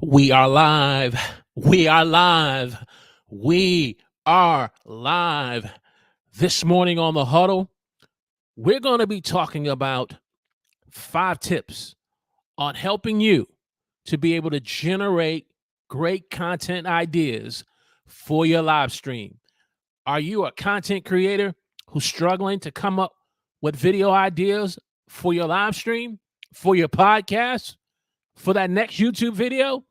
We are live. We are live. We are live. This morning on the huddle, we're going to be talking about 5 tips on helping you to be able to generate great content ideas for your live stream. Are you a content creator who's struggling to come up with video ideas for your live stream, for your podcast, for that next YouTube video?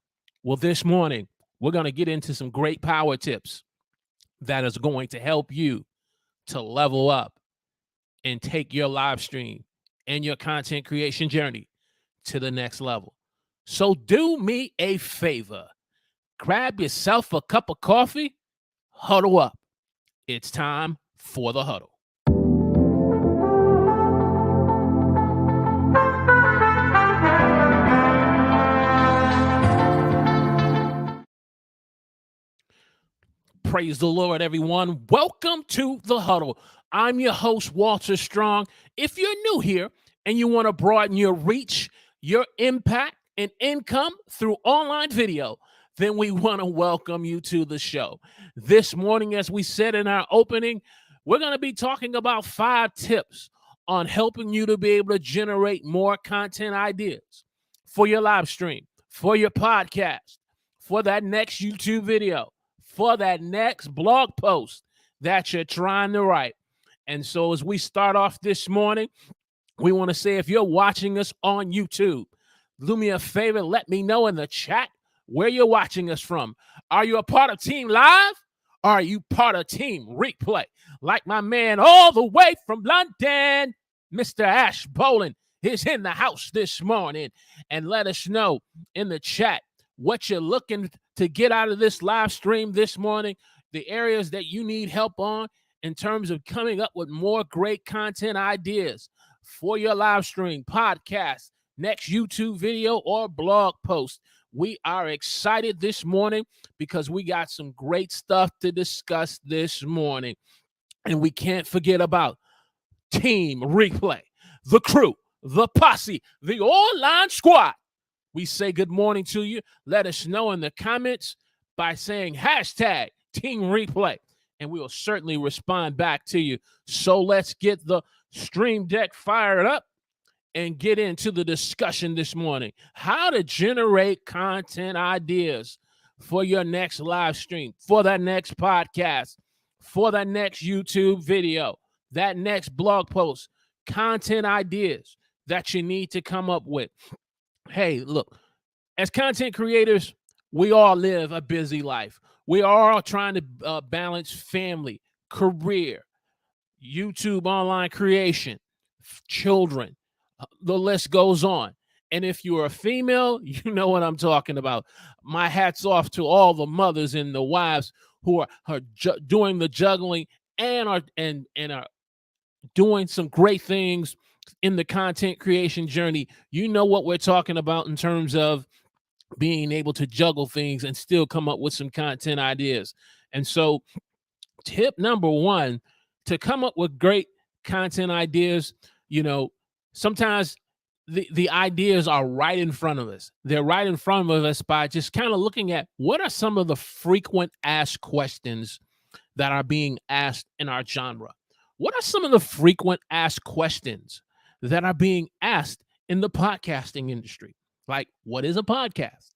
Well, this morning, we're going to get into some great power tips that is going to help you to level up and take your live stream and your content creation journey to the next level. So do me a favor. Grab yourself a cup of coffee, huddle up. It's time for the huddle. Praise the Lord, everyone. Welcome to the huddle. I'm your host, Walter Strong. If you're new here and you want to broaden your reach, your impact, and income through online video, then we want to welcome you to the show. This morning, as we said in our opening, we're going to be talking about 5 tips on helping you to be able to generate more content ideas for your live stream, for your podcast, for that next YouTube video, for that next blog post that you're trying to write. And so as we start off this morning, we want to say, if you're watching us on YouTube, do me a favor, let me know in the chat where you're watching us from. Are you a part of Team Live? Or are you part of Team Replay? Like my man all the way from London, Mr. Ash Bolin is in the house this morning. And let us know in the chat what you're looking to get out of this live stream this morning, the areas that you need help on in terms of coming up with more great content ideas for your live stream, podcast, next YouTube video, or blog post. We are excited this morning because we got some great stuff to discuss this morning. And we can't forget about Team Replay, the crew, the posse, the online squad. We say good morning to you. Let us know in the comments by saying hashtag Team Replay, and we will certainly respond back to you. So let's get the stream deck fired up and get into the discussion this morning. How to generate content ideas for your next live stream, for that next podcast, for that next YouTube video, that next blog post, content ideas that you need to come up with. Hey, look, as content creators, we all live a busy life. We are all trying to balance family, career, YouTube online creation, children. The list goes on. And if you're a female, you know what I'm talking about. My hat's off to all the mothers and the wives who are doing the juggling and are doing some great things in the content creation journey. You know what we're talking about in terms of being able to juggle things and still come up with some content ideas. And so tip number 1, to come up with great content ideas, sometimes the ideas are right in front of us. They're right in front of us by just kind of looking at what are some of the frequent asked questions that are being asked in our genre. What are some of the frequent asked questions that are being asked in the podcasting industry? Like, what is a podcast?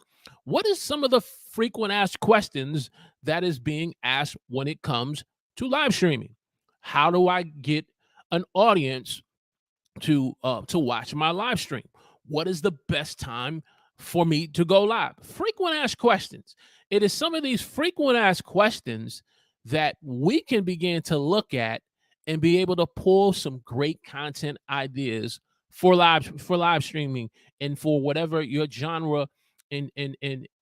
What is some of the frequent asked questions that is being asked when it comes to live streaming? How do I get an audience to watch my live stream? What is the best time for me to go live? Frequent asked questions. It is some of these frequent asked questions that we can begin to look at and be able to pull some great content ideas for live streaming and for whatever your genre and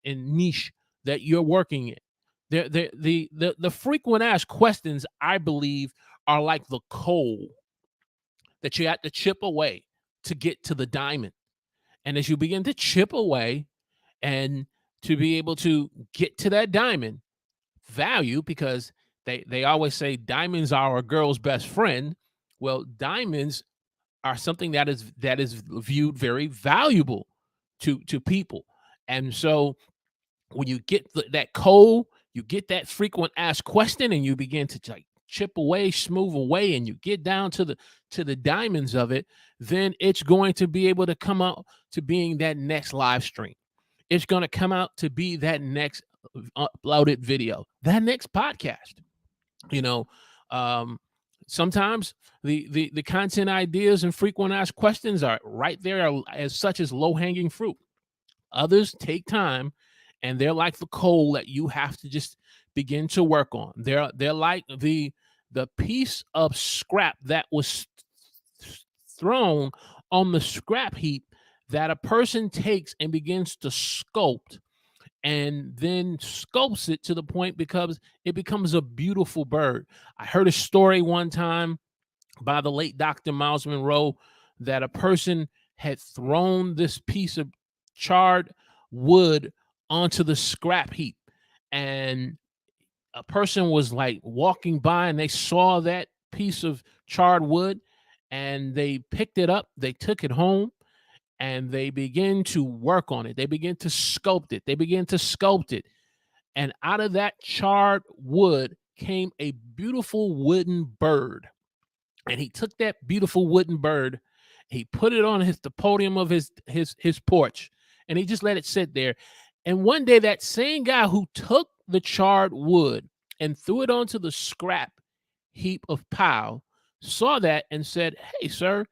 niche that you're working in. The frequent asked questions, I believe, are like the coal that you have to chip away to get to the diamond. And as you begin to chip away and to be able to get to that diamond value, because they always say diamonds are a girl's best friend. Well, diamonds are something that is viewed very valuable to people. And so when you get that coal, you get that frequent asked question, and you begin to like chip away, smooth away, and you get down to the diamonds of it, then it's going to be able to come out to being that next live stream. It's going to come out to be that next uploaded video, that next podcast. You know, um, sometimes the content ideas and frequent asked questions are right there as such as low hanging fruit. Others take time, and they're like the coal that you have to just begin to work on. They're like the piece of scrap that was thrown on the scrap heap that a person takes and begins to sculpt, and then sculpts it to the point because it becomes a beautiful bird. I heard a story one time by the late Dr. Miles Monroe that a person had thrown this piece of charred wood onto the scrap heap, and a person was like walking by and they saw that piece of charred wood, and they picked it up, they took it home, and they begin to work on it. They begin to sculpt it. They begin to sculpt it. And out of that charred wood came a beautiful wooden bird. And he took that beautiful wooden bird, he put it on the podium of his porch, and he just let it sit there. And one day, that same guy who took the charred wood and threw it onto the scrap heap of pile saw that and said, "Hey, sir,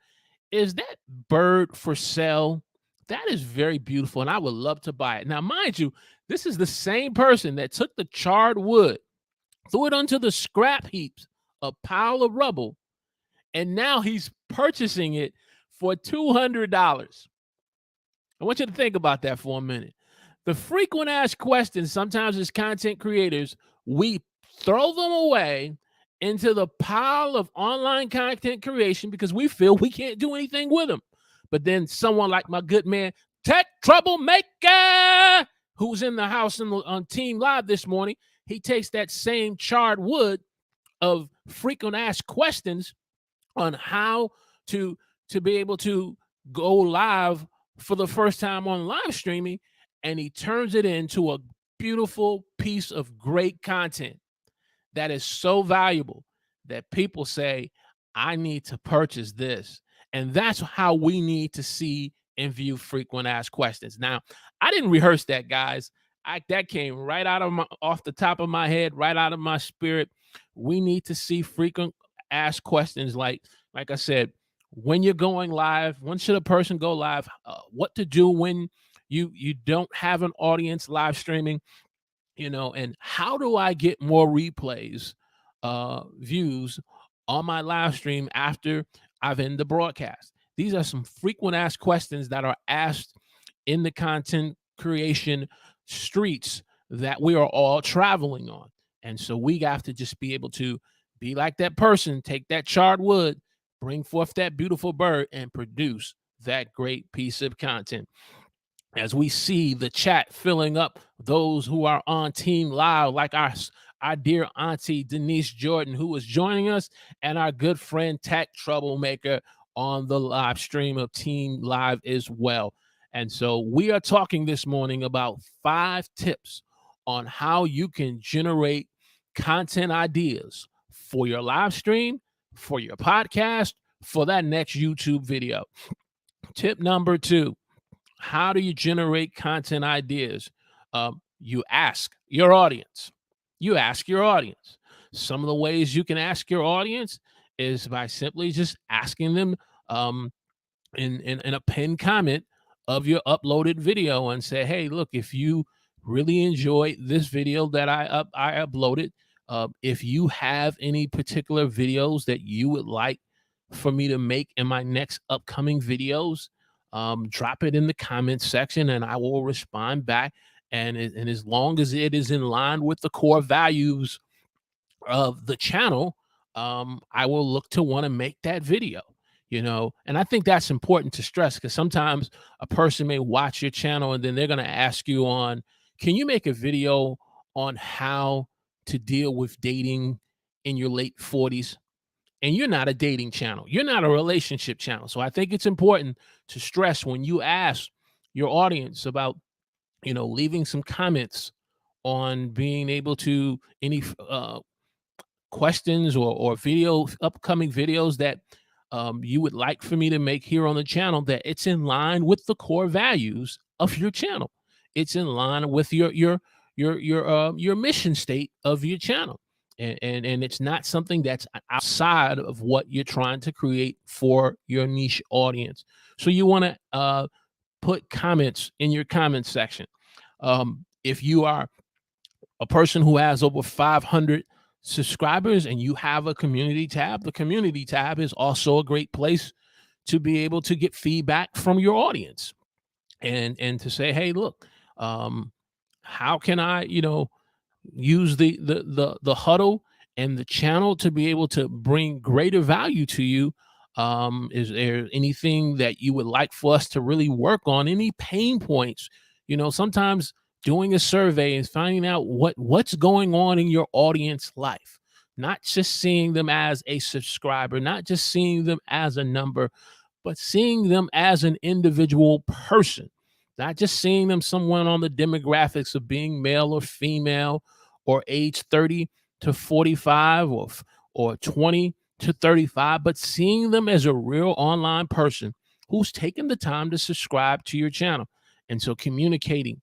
is that bird for sale? That is very beautiful, and I would love to buy it." Now, mind you, this is the same person that took the charred wood, threw it onto the scrap heaps, a pile of rubble, and now he's purchasing it for $200. I want you to think about that for a minute. The frequent asked questions, sometimes as content creators, we throw them away into the pile of online content creation because we feel we can't do anything with them. But then someone like my good man, Tech Troublemaker, who's in the house on Team Live this morning, he takes that same charred wood of frequent asked questions on how to be able to go live for the first time on live streaming, and he turns it into a beautiful piece of great content that is so valuable that people say, I need to purchase this. And that's how we need to see and view frequent asked questions. Now, I didn't rehearse that, guys. That came right out of off the top of my head, right out of my spirit. We need to see frequent asked questions like I said, when you're going live, when should a person go live, what to do when you don't have an audience live streaming, and how do I get more replays, views on my live stream after I've ended the broadcast. These are some frequent asked questions that are asked in the content creation streets that we are all traveling on. And so we have to just be able to be like that person, take that charred wood, bring forth that beautiful bird, and produce that great piece of content. As we see the chat filling up, those who are on Team Live, like our dear auntie Denise Jordan, who is joining us, and our good friend Tech Troublemaker on the live stream of Team Live as well. And so we are talking this morning about 5 tips on how you can generate content ideas for your live stream, for your podcast, for that next YouTube video. Tip number 2. How do you generate content ideas? You ask your audience. You ask your audience. Some of the ways you can ask your audience is by simply just asking them in a pinned comment of your uploaded video and say, hey, look, if you really enjoy this video that I uploaded, if you have any particular videos that you would like for me to make in my next upcoming videos, drop it in the comments section and I will respond back. And as long as it is in line with the core values of the channel, I will look to want to make that video, and I think that's important to stress, because sometimes a person may watch your channel and then they're going to ask you can you make a video on how to deal with dating in your late 40s? And you're not a dating channel. You're not a relationship channel. So I think it's important to stress when you ask your audience about, leaving some comments on being able to any questions or upcoming videos that you would like for me to make here on the channel, that it's in line with the core values of your channel. It's in line with your mission state of your channel. And it's not something that's outside of what you're trying to create for your niche audience. So you want to put comments in your comment section. If you are a person who has over 500 subscribers and you have a community tab, the community tab is also a great place to be able to get feedback from your audience and to say, hey, look, how can I, use the huddle and the channel to be able to bring greater value to you. Is there anything that you would like for us to really work on? Any pain points? Sometimes doing a survey and finding out what's going on in your audience life, not just seeing them as a subscriber, not just seeing them as a number, but seeing them as an individual person, not just seeing them someone on the demographics of being male or female or age 30 to 45 or 20 to 35, but seeing them as a real online person who's taken the time to subscribe to your channel. And so communicating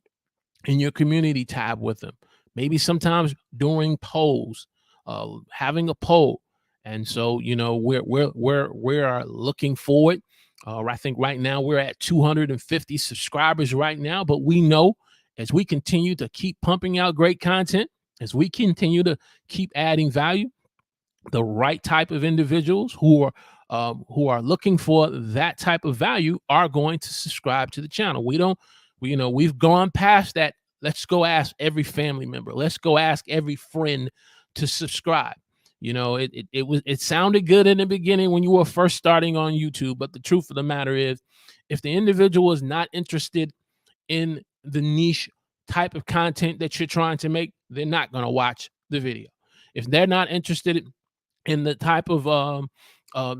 in your community tab with them, maybe sometimes during polls, having a poll. And so, we are looking forward. I think right now we're at 250 subscribers right now, but we know as we continue to keep pumping out great content, as we continue to keep adding value, the right type of individuals who are looking for that type of value are going to subscribe to the channel. We've gone past that. Let's go ask every family member. Let's go ask every friend to subscribe. It sounded good in the beginning when you were first starting on YouTube, but the truth of the matter is, if the individual is not interested in the niche type of content that you're trying to make, they're not going to watch the video. If they're not interested in the type of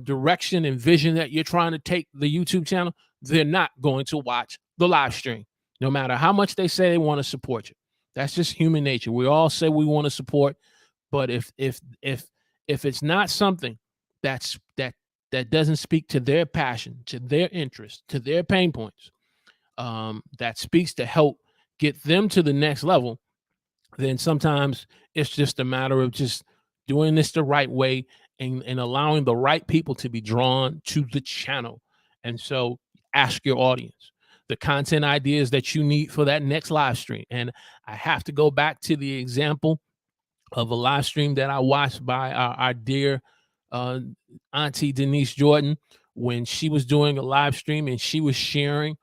direction and vision that you're trying to take the YouTube channel, they're not going to watch the live stream, no matter how much they say they want to support you. That's just human nature. We all say we want to support, but if it's not something that doesn't speak to their passion, to their interest, to their pain points, that speaks to help get them to the next level, then sometimes it's just a matter of just doing this the right way and allowing the right people to be drawn to the channel. And so ask your audience the content ideas that you need for that next live stream. And I have to go back to the example of a live stream that I watched by our dear Auntie Denise Jordan, when she was doing a live stream and she was sharing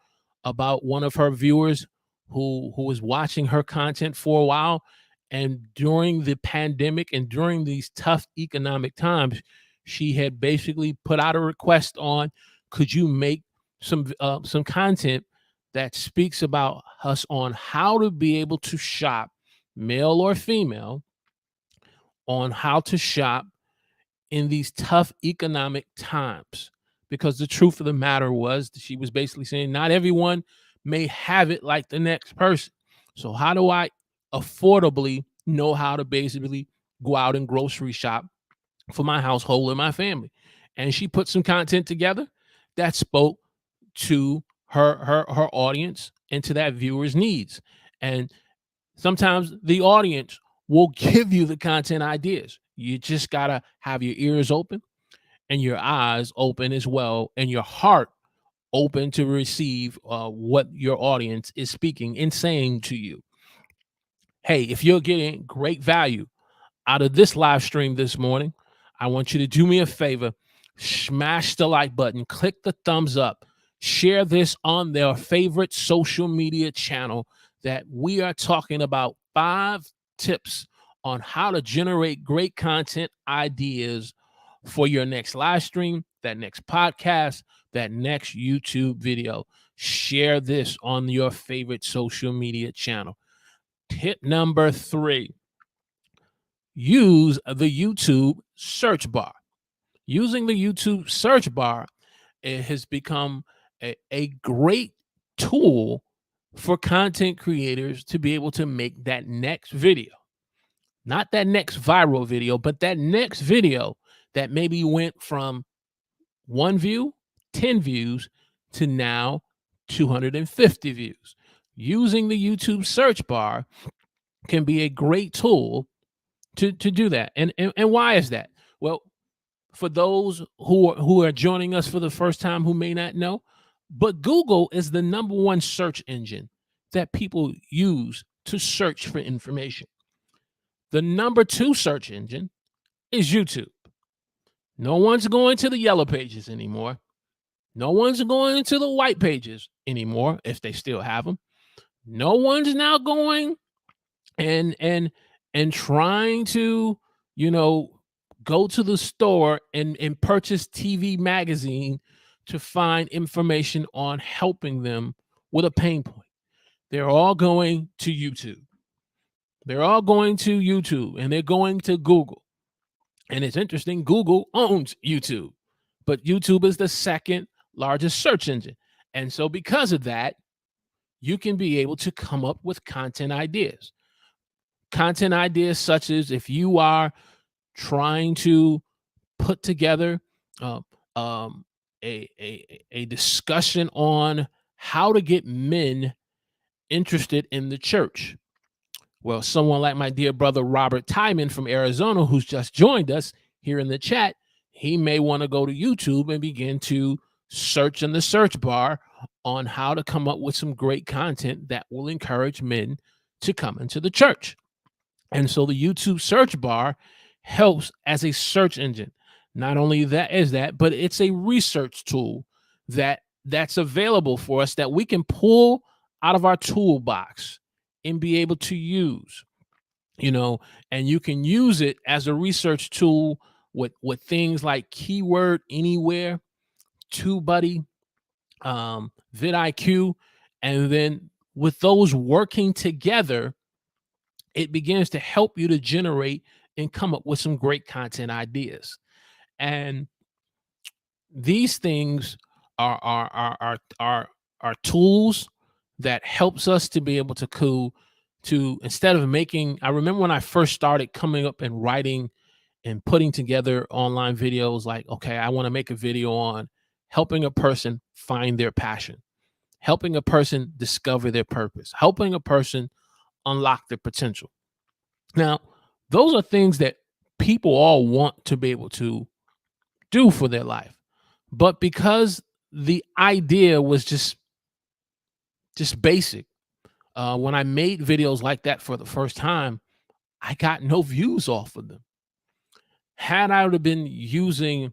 about one of her viewers who was watching her content for a while. And during the pandemic and during these tough economic times, she had basically put out a request on, could you make some content that speaks about us on how to be able to shop, male or female, on how to shop in these tough economic times. Because the truth of the matter was, she was basically saying not everyone may have it like the next person. So how do I affordably know how to basically go out and grocery shop for my household and my family? And she put some content together that spoke to her audience and to that viewer's needs. And sometimes the audience will give you the content ideas. You just gotta have your ears open and your eyes open as well, and your heart open to receive what your audience is speaking and saying to you. Hey, if you're getting great value out of this live stream this morning, I want you to do me a favor, smash the like button, click the thumbs up, share this on their favorite social media channel, that we are talking about 5 tips on how to generate great content ideas for your next live stream, that next podcast, that next YouTube video. Share this on your favorite social media channel. Tip number 3, use the YouTube search bar. Using the YouTube search bar, it has become a great tool for content creators to be able to make that next video. Not that next viral video, but that next video that maybe went from 1 view, 10 views to now 250 views. Using the YouTube search bar can be a great tool to do that. And why is that? Well, for those who are joining us for the first time who may not know, but Google is the number one search engine that people use to search for information. The number two search engine is YouTube. No one's going to the yellow pages anymore. No one's going to the white pages anymore, if they still have them. No one's now going and trying to, go to the store and purchase TV magazine to find information on helping them with a pain point. They're all going to YouTube. They're all going to YouTube and they're going to Google. And it's interesting, Google owns YouTube, but YouTube is the second largest search engine. And so because of that, you can be able to come up with content ideas. Content ideas such as if you are trying to put together a discussion on how to get men interested in the church. Well, someone like my dear brother Robert Tyman from Arizona, who's just joined us here in the chat, he may want to go to YouTube and begin to search in the search bar on how to come up with some great content that will encourage men to come into the church. And so the YouTube search bar helps as a search engine. Not only that is that, but it's a research tool that's available for us that we can pull out of our toolbox and be able to use, and you can use it as a research tool with things like Keyword Anywhere, TubeBuddy, vidIQ, and then with those working together, it begins to help you to generate and come up with some great content ideas. And these things are tools that helps us to be able to instead of making. I remember when I first started coming up and writing and putting together online videos, like, okay, I want to make a video on helping a person find their passion, helping a person discover their purpose, helping a person unlock their potential. Now, those are things that people all want to be able to do for their life. But because the idea was just basic, when I made videos like that for the first time, I got no views off of them. Had I would have been using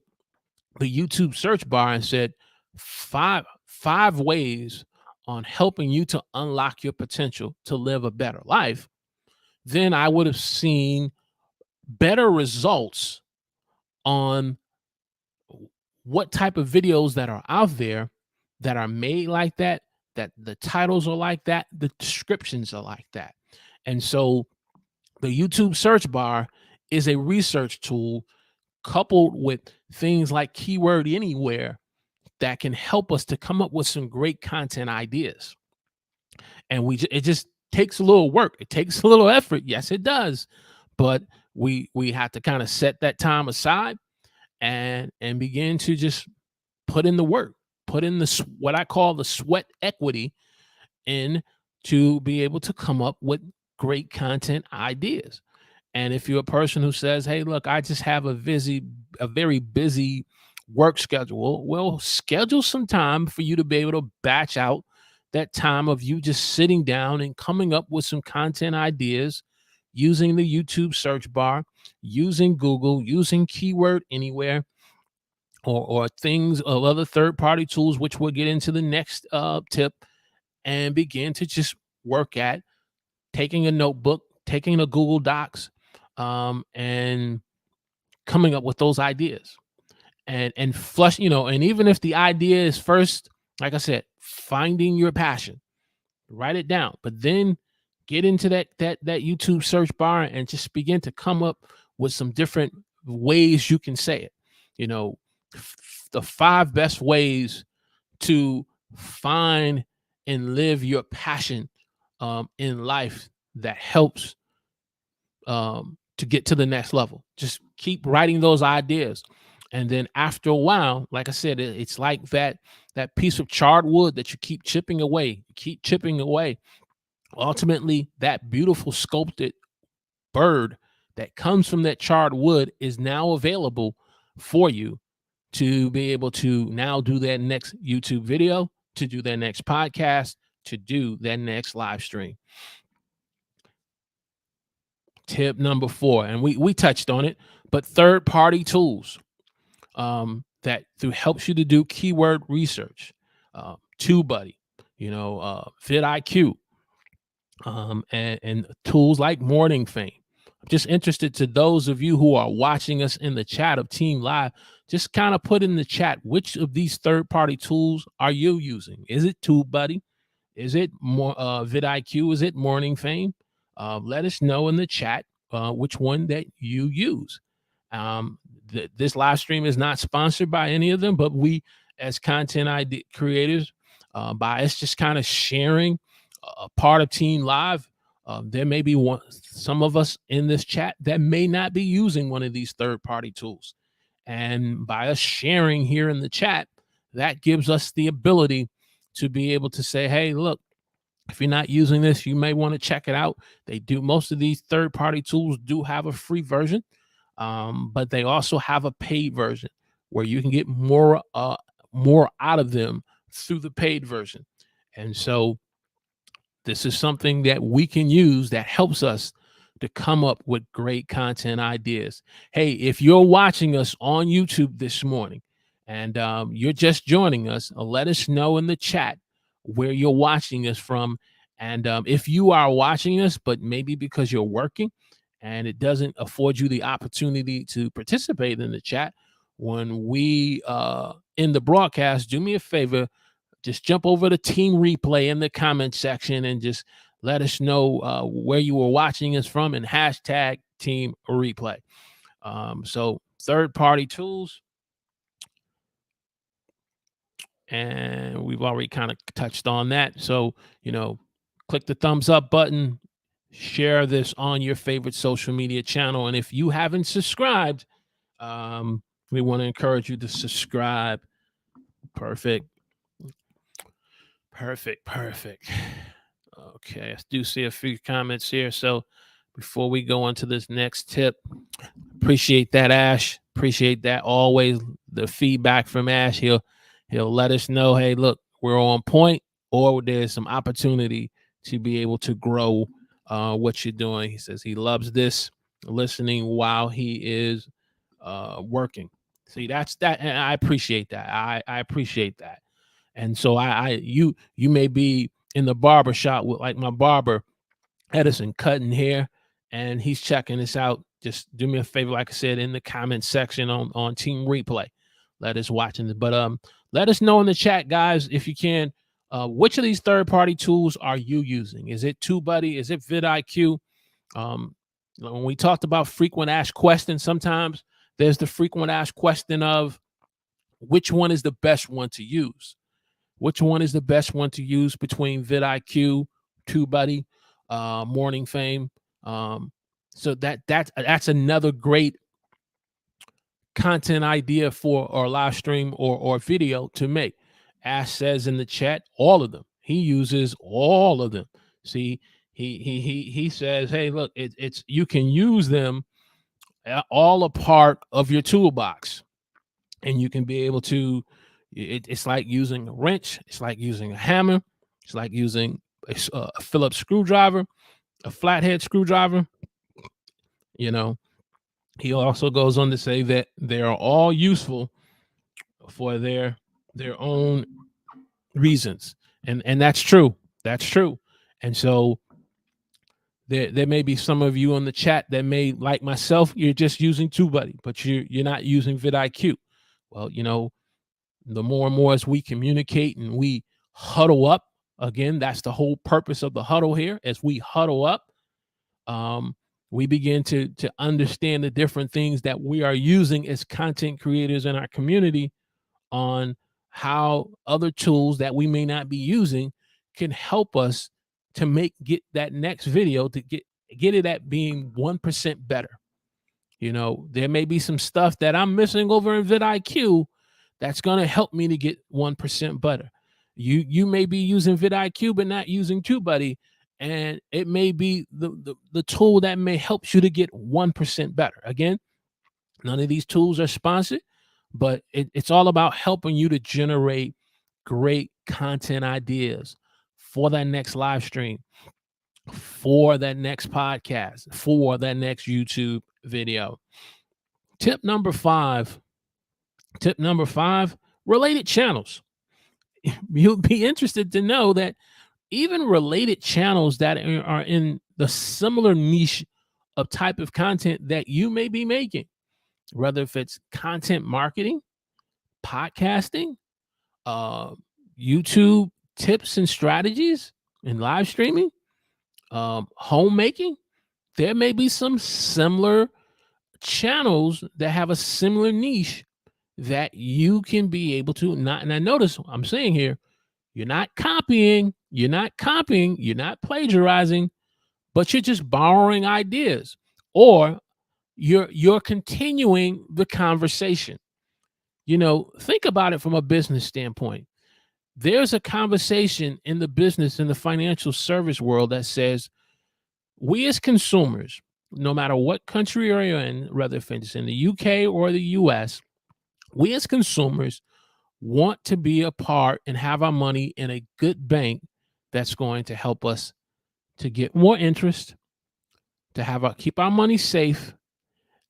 the YouTube search bar and said five ways on helping you to unlock your potential to live a better life, then I would have seen better results on what type of videos that are out there that are made like that the titles are like that, the descriptions are like that. And so the YouTube search bar is a research tool coupled with things like Keyword Anywhere that can help us to come up with some great content ideas. And it just takes a little work. It takes a little effort. Yes, it does. But we have to kind of set that time aside and begin to just put in the work, put in what I call the sweat equity in to be able to come up with great content ideas. And if you're a person who says, hey, look, I just have a very busy work schedule, well, schedule some time for you to be able to batch out that time of you just sitting down and coming up with some content ideas using the YouTube search bar, using Google, using Keyword Anywhere, or things of other third-party tools, which we'll get into the next tip, and begin to just work at taking a notebook, taking a Google Docs, and coming up with those ideas and flush, and even if the idea is first, like I said, finding your passion, write it down, but then get into that YouTube search bar and just begin to come up with some different ways you can say it. The 5 best ways to find and live your passion in life that helps to get to the next level. Just keep writing those ideas. And then after a while, like I said, it's like that piece of charred wood that you keep chipping away. Ultimately, that beautiful sculpted bird that comes from that charred wood is now available for you to be able to now do that next YouTube video, to do that next podcast, to do that next live stream. Tip number 4, and we touched on it, but third-party tools that helps you to do keyword research. TubeBuddy, vidIQ, and tools like Morning Fame. I'm just interested to those of you who are watching us in the chat of Team Live, just kind of put in the chat, which of these third-party tools are you using? Is it TubeBuddy? Is it more vidIQ? Is it Morning Fame? Let us know in the chat which one that you use. This live stream is not sponsored by any of them, but we, as content creators, by us just kind of sharing a part of Team Live, there may be some of us in this chat that may not be using one of these third-party tools. And by us sharing here in the chat, that gives us the ability to be able to say, hey, look, if you're not using this, you may want to check it out. Most of these third-party tools do have a free version, but they also have a paid version where you can get more out of them through the paid version. And so this is something that we can use that helps us to come up with great content ideas. Hey, if you're watching us on YouTube this morning and you're just joining us, let us know in the chat where you're watching us from. And if you are watching us, but maybe because you're working and it doesn't afford you the opportunity to participate in the chat, when we in the broadcast, do me a favor, just jump over to Team Replay in the comment section and just let us know where you were watching us from and hashtag Team Replay. So third-party tools, and we've already kind of touched on that. So, click the thumbs up button, share this on your favorite social media channel. And if you haven't subscribed, we want to encourage you to subscribe. Perfect. Okay, I do see a few comments here. So before we go on to this next tip, appreciate that, Ash. Appreciate that. Always the feedback from Ash. He'll let us know, hey, look, we're on point, or there's some opportunity to be able to grow what you're doing. He says he loves this, listening while he is working. See, that's that, and I appreciate that. I appreciate that. And so you may be in the barber shop with, like, my barber Edison, cutting hair, and he's checking this out. Just do me a favor, like I said, in the comment section on Team Replay. Let us watching this. But let us know in the chat, guys, if you can, which of these third-party tools are you using? Is it TubeBuddy? Is it vidIQ? When we talked about frequent asked questions, sometimes there's the frequent asked question of which one is the best one to use. Which one is the best one to use between vidIQ, TubeBuddy, Morning Fame? So that's another great content idea for or live stream or video to make. Ash says in the chat, all of them. He uses all of them. See, he says, hey, look, it's you can use them all a part of your toolbox, and you can be able to. It's like using a wrench. It's like using a hammer. It's like using a Phillips screwdriver, a flathead screwdriver. He also goes on to say that they are all useful for their own reasons, and that's true. That's true. And so there may be some of you on the chat that may, like myself, you're just using TubeBuddy, but you're not using vidIQ. Well, the more and more as we communicate and we huddle up, again, that's the whole purpose of the huddle here. As we huddle up, we begin to understand the different things that we are using as content creators in our community, on how other tools that we may not be using can help us to get that next video to get it at being 1% better. There may be some stuff that I'm missing over in vidIQ that's going to help me to get 1% better. You may be using vidIQ but not using TubeBuddy, and it may be the tool that may help you to get 1% better. Again, none of these tools are sponsored, but it's all about helping you to generate great content ideas for that next live stream, for that next podcast, for that next YouTube video. Tip number five, related channels. You'll be interested to know that even related channels that are in the similar niche of type of content that you may be making, whether if it's content marketing, podcasting, YouTube tips and strategies, and live streaming, homemaking, there may be some similar channels that have a similar niche that you can be able to not. And I notice I'm saying here, you're not copying, you're not plagiarizing, but you're just borrowing ideas, or you're continuing the conversation. Think about it from a business standpoint. There's a conversation in the business, in the financial service world, that says we as consumers, no matter what country you're in, whether if it's in the UK or the US, we as consumers want to be a part and have our money in a good bank that's going to help us to get more interest, to keep our money safe,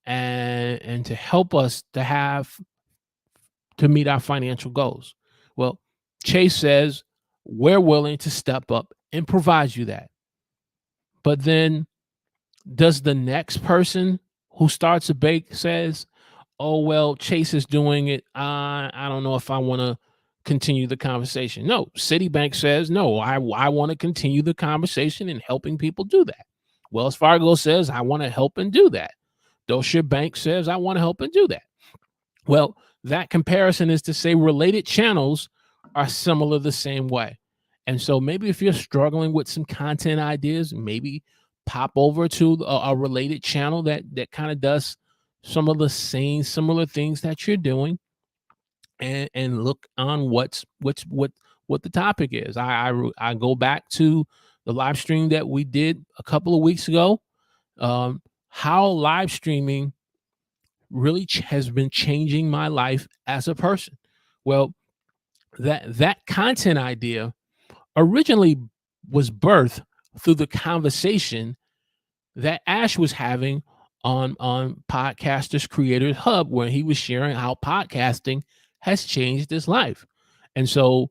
and to help us to meet our financial goals. Well, Chase says we're willing to step up and provide you that. But then does the next person who starts a bank says, oh, well, Chase is doing it, I don't know if I want to continue the conversation? No, Citibank says, no, I want to continue the conversation in helping people do that. Wells Fargo says, I want to help and do that. Deutsche Bank says, I want to help and do that. Well, that comparison is to say related channels are similar the same way. And so maybe if you're struggling with some content ideas, maybe pop over to a related channel that kind of does some of the same similar things that you're doing, and look on what the topic is. I go back to the live stream that we did a couple of weeks ago, how live streaming really has been changing my life as a person. Well, that content idea originally was birthed through the conversation that Ash was having on Podcasters Creators Hub, where he was sharing how podcasting has changed his life. And so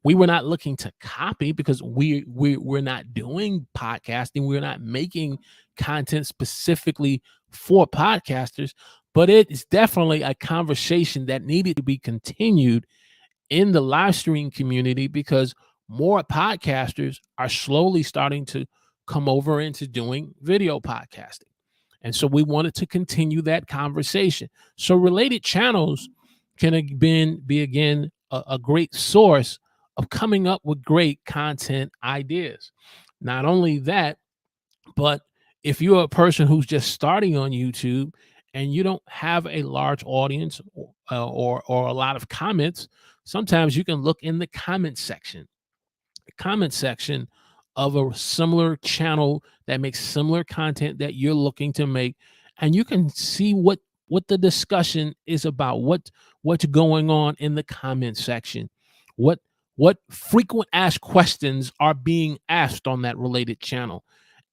we were not looking to copy, because we're not doing podcasting. We're not making content specifically for podcasters, but it is definitely a conversation that needed to be continued in the live stream community, because more podcasters are slowly starting to come over into doing video podcasting. And so we wanted to continue that conversation. So related channels can be again a great source of coming up with great content ideas. Not only that, but if you're a person who's just starting on YouTube and you don't have a large audience or a lot of comments, sometimes you can look in the comment section of a similar channel that makes similar content that you're looking to make, and you can see what the discussion is about, what's going on in the comment section, what frequent asked questions are being asked on that related channel,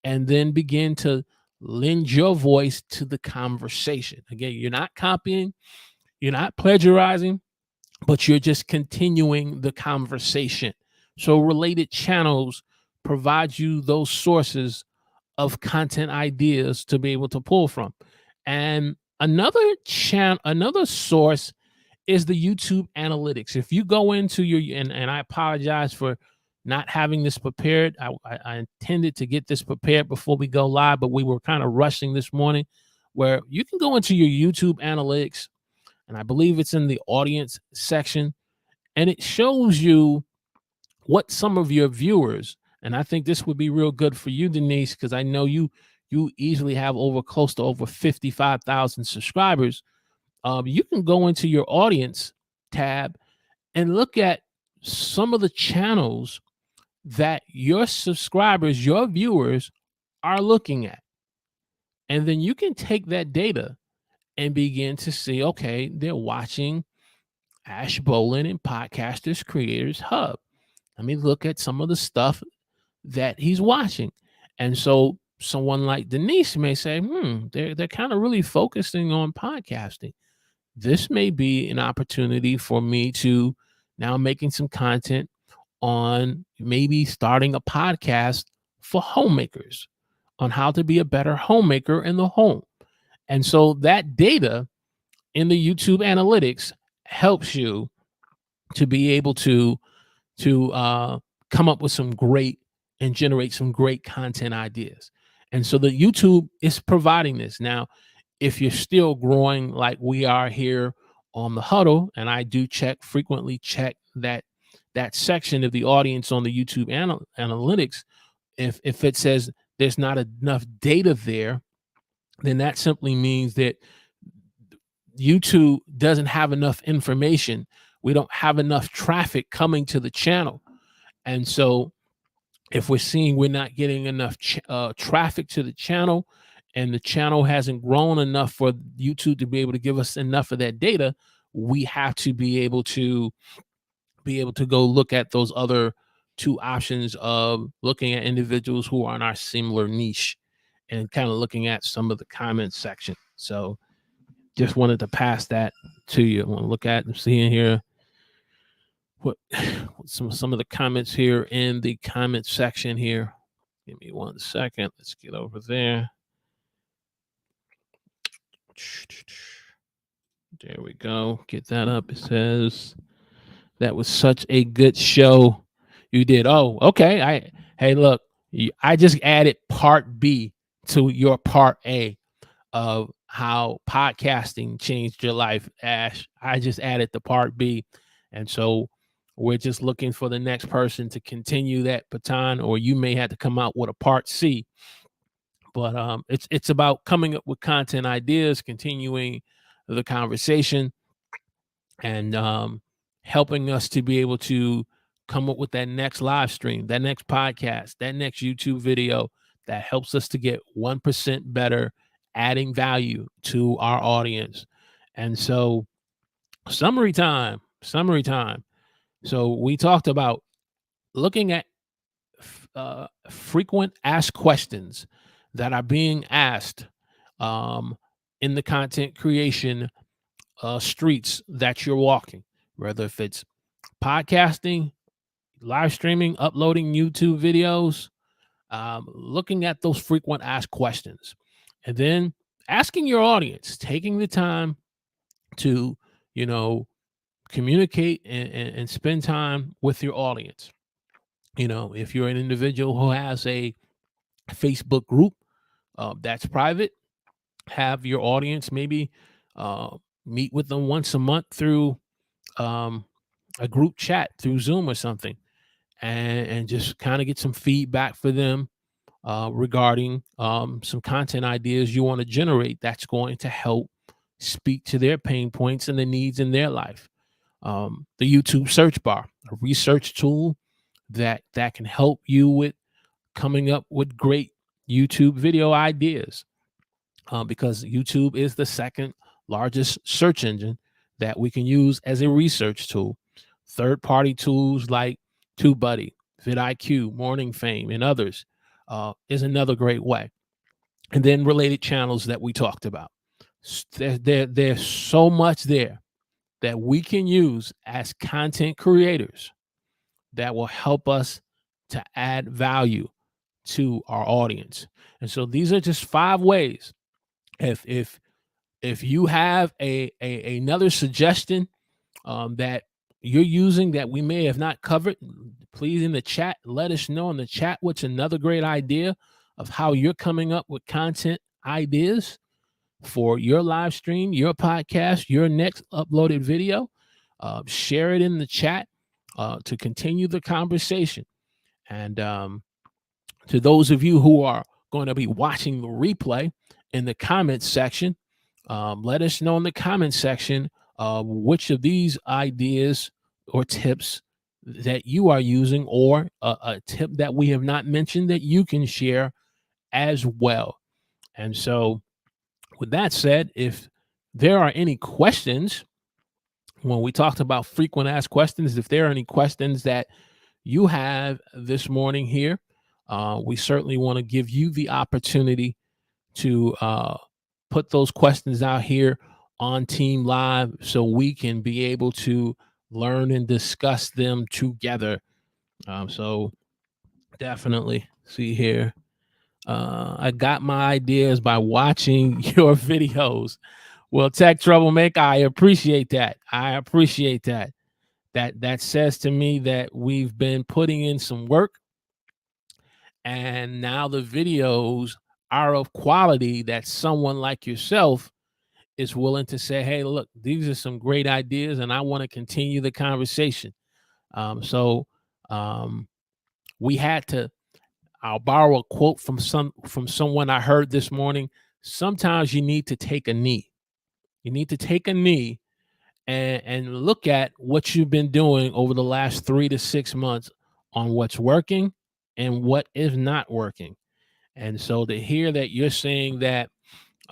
and then begin to lend your voice to the conversation. Again, you're not copying, you're not plagiarizing, but you're just continuing the conversation. So related channels provide you those sources of content ideas to be able to pull from. And another source is the YouTube analytics. If you go into and I apologize for not having this prepared. I intended to get this prepared before we go live, but we were kind of rushing this morning, where you can go into your YouTube analytics, and I believe it's in the audience section, and it shows you what some of your viewers, and I think this would be real good for you, Denise, because I know you easily have close to over 55,000 subscribers. You can go into your audience tab and look at some of the channels that your subscribers, your viewers are looking at. And then you can take that data and begin to see, okay, they're watching Ash Bolin and Podcasters Creators Hub. Let me look at some of the stuff that he's watching. And so someone like Denise may say, they're kind of really focusing on podcasting. This may be an opportunity for me to now making some content on maybe starting a podcast for homemakers on how to be a better homemaker in the home. And so that data in the YouTube analytics helps you to be able to come up with some great and generate some great content ideas. And so the YouTube is providing this. Now, if you're still growing like we are here on the Huddle, and I do frequently check that section of the audience on the YouTube analytics, if it says there's not enough data there, then that simply means that YouTube doesn't have enough information. We don't have enough traffic coming to the channel. And so if we're seeing we're not getting enough traffic to the channel, and the channel hasn't grown enough for YouTube to be able to give us enough of that data, we have to be able to go look at those other two options of looking at individuals who are in our similar niche and kind of looking at some of the comments section. So just wanted to pass that to you. I want to look at and see in here what some of the comments here in the comment section here. Give me 1 second. Let's get over there. There we go. Get that up. It says, that was such a good show you did. Oh, okay. Hey, look, I just added part B to your part A of how podcasting changed your life, Ash. I just added the part B. And so we're just looking for the next person to continue that baton, or you may have to come out with a part C. But it's about coming up with content ideas, continuing the conversation, and helping us to be able to come up with that next live stream, that next podcast, that next YouTube video that helps us to get 1% better, adding value to our audience. And so summary time. So we talked about looking at frequent asked questions that are being asked in the content creation streets that you're walking, whether if it's podcasting, live streaming, uploading YouTube videos, looking at those frequent asked questions, and then asking your audience, taking the time to, communicate and spend time with your audience. If you're an individual who has a Facebook group that's private, have your audience maybe meet with them once a month through a group chat through Zoom or something, and just kind of get some feedback for them regarding some content ideas you want to generate that's going to help speak to their pain points and the needs in their life. The YouTube search bar, a research tool that can help you with coming up with great YouTube video ideas, because YouTube is the second largest search engine that we can use as a research tool. Third-party tools like TubeBuddy, vidIQ, Morning Fame, and others is another great way. And then related channels that we talked about. There's so much there that we can use as content creators that will help us to add value to our audience. And so these are just 5 ways. If you have another suggestion that you're using that we may have not covered, please in the chat, let us know in the chat what's another great idea of how you're coming up with content ideas for your live stream, your podcast, your next uploaded video. Share it in the chat, to continue the conversation. And to those of you who are going to be watching the replay, in the comments section, let us know in the comments section which of these ideas or tips that you are using, or a tip that we have not mentioned that you can share as well. And so, with that said, if there are any questions, when we talked about frequent asked questions, if there are any questions that you have this morning here, we certainly want to give you the opportunity to put those questions out here on Team Live so we can be able to learn and discuss them together. So definitely see here. I got my ideas by watching your videos. Well, Tech Troublemaker, I appreciate that. I appreciate that. That says to me that we've been putting in some work, and now the videos are of quality that someone like yourself is willing to say, hey, look, these are some great ideas, and I want to continue the conversation. So we had to, I'll borrow a quote from someone I heard this morning. Sometimes you need to take a knee. You need to take a knee and look at what you've been doing over the last 3 to 6 months on what's working and what is not working. And so to hear that you're saying that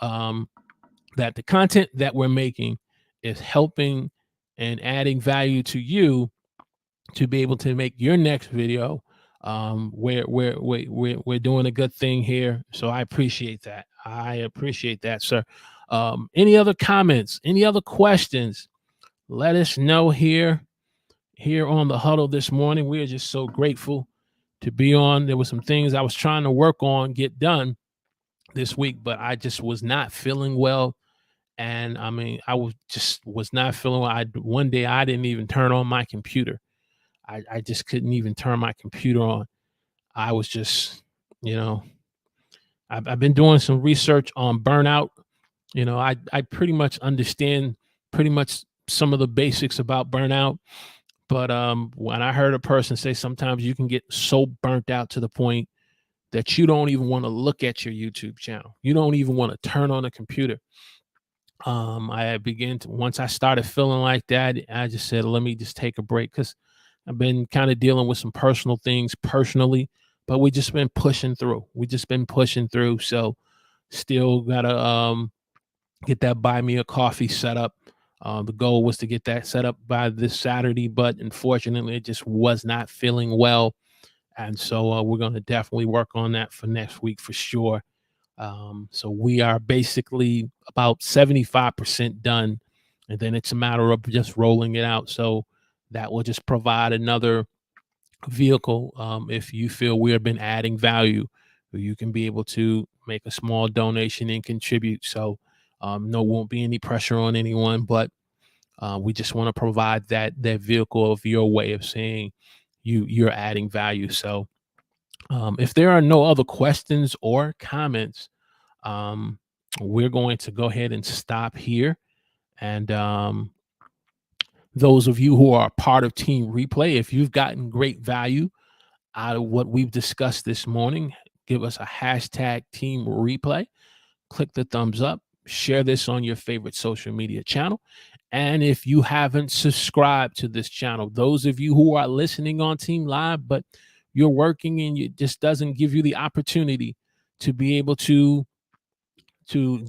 that the content that we're making is helping and adding value to you to be able to make your next video, we're doing a good thing here. So I appreciate that. I appreciate that, sir. Any other comments? Any other questions? Let us know here on the huddle this morning. We are just so grateful to be on. There were some things I was trying to work on, get done this week, but I just was not feeling well. And I mean, I was not feeling well. One day I didn't even turn on my computer. I just couldn't even turn my computer on. I was just, I've been doing some research on burnout. I pretty much understand pretty much some of the basics about burnout. But when I heard a person say sometimes you can get so burnt out to the point that you don't even want to look at your YouTube channel. You don't even want to turn on a computer. I began to, once I started feeling like that, I just said, let me just take a break, because I've been kind of dealing with some personal things personally, but we just been pushing through. So still gotta get that buy me a coffee set up. The goal was to get that set up by this Saturday, but unfortunately it just was not feeling well. And so we're going to definitely work on that for next week for sure. So we are basically about 75% done, and then it's a matter of just rolling it out. So that will just provide another vehicle. If you feel we have been adding value, you can be able to make a small donation and contribute. So no, won't be any pressure on anyone, but we just want to provide that vehicle of your way of saying you're adding value. So if there are no other questions or comments, we're going to go ahead and stop here. And those of you who are part of Team Replay, if you've gotten great value out of what we've discussed this morning, give us a hashtag Team Replay. Click the thumbs up. Share this on your favorite social media channel. And if you haven't subscribed to this channel, those of you who are listening on Team Live, but you're working and it just doesn't give you the opportunity to be able to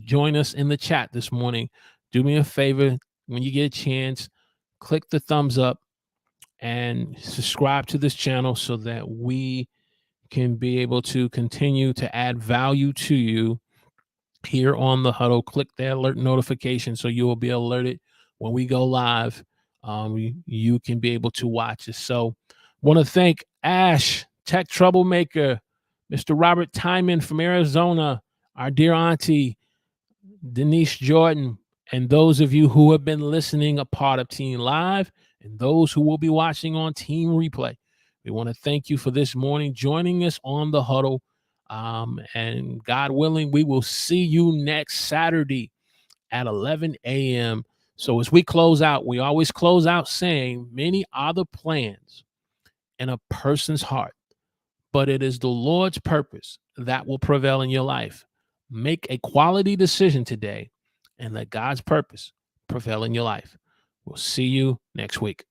join us in the chat this morning, do me a favor. When you get a chance, click the thumbs up and subscribe to this channel so that we can be able to continue to add value to you here on the huddle. Click the alert notification so you will be alerted when we go live. You can be able to watch us. So want to thank Ash, Tech Troublemaker, Mr. Robert Timon from Arizona, our dear auntie, Denise Jordan, and those of you who have been listening a part of Team Live, and those who will be watching on Team Replay. We want to thank you for this morning joining us on the huddle. And God willing, we will see you next Saturday at 11 a.m. So as we close out, we always close out saying, many are the plans in a person's heart, but it is the Lord's purpose that will prevail in your life. Make a quality decision today and let God's purpose prevail in your life. We'll see you next week.